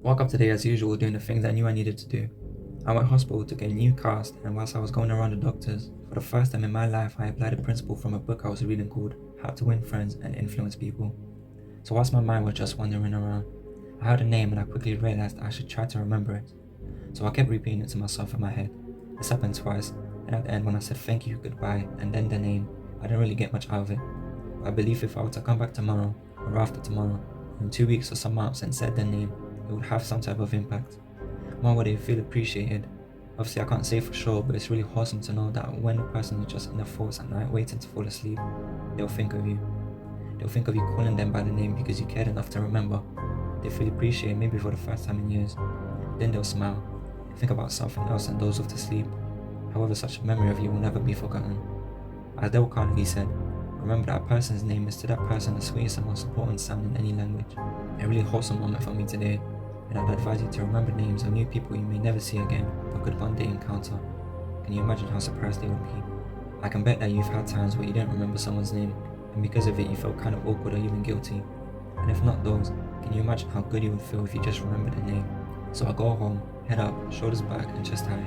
Woke up today as usual doing the things I knew I needed to do. I went hospital to get a new cast, and whilst I was going around the doctors, for the first time in my life I applied a principle from a book I was reading called How to Win Friends and Influence People. So whilst my mind was just wandering around, I heard a name and I quickly realised I should try to remember it. So I kept repeating it to myself in my head. This happened twice, and at the end when I said thank you, goodbye, and then the name, I didn't really get much out of it. But I believe if I were to come back tomorrow, or after tomorrow, in 2 weeks or some months and said the name, it would have some type of impact. One, would they feel appreciated? Obviously I can't say for sure, but it's really wholesome to know that when a person is just in their thoughts at night waiting to fall asleep, they'll think of you. They'll think of you calling them by the name because you cared enough to remember. They feel appreciated maybe for the first time in years. Then they'll smile, think about something else and doze off to sleep. However, such a memory of you will never be forgotten. As Dale Carnegie said, remember that a person's name is to that person the sweetest and most important sound in any language. A really wholesome moment for me today, and I'd advise you to remember names of new people you may never see again but could one day encounter. Can you imagine how surprised they would be? I can bet that you've had times where you didn't remember someone's name, and because of it you felt kind of awkward or even guilty. And if not those, can you imagine how good you would feel if you just remembered the name? So I go home, head up, shoulders back and chest high,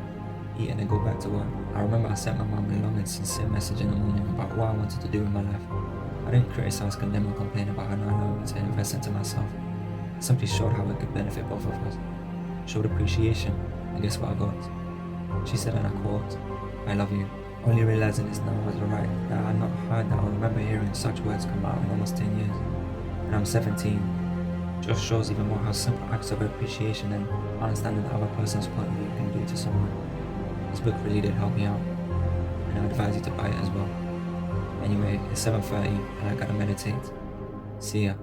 eat and then go back to work. I remember I sent my mum a long and sincere message in the morning about what I wanted to do in my life. I didn't criticize, condemn or complain about her not allowing me to invest into myself. I simply showed how it could benefit both of us. Showed appreciation, and guess what I got? She said, and I quote, "I love you." Only realizing this now was right that I had not heard that I remember hearing such words come out in almost 10 years. And I'm 17. Just shows even more how simple acts of appreciation and understanding the other person's point of view can do to someone. This book really did help me out, and I advise you to buy it as well. Anyway, it's 7:30 and I gotta meditate. See ya.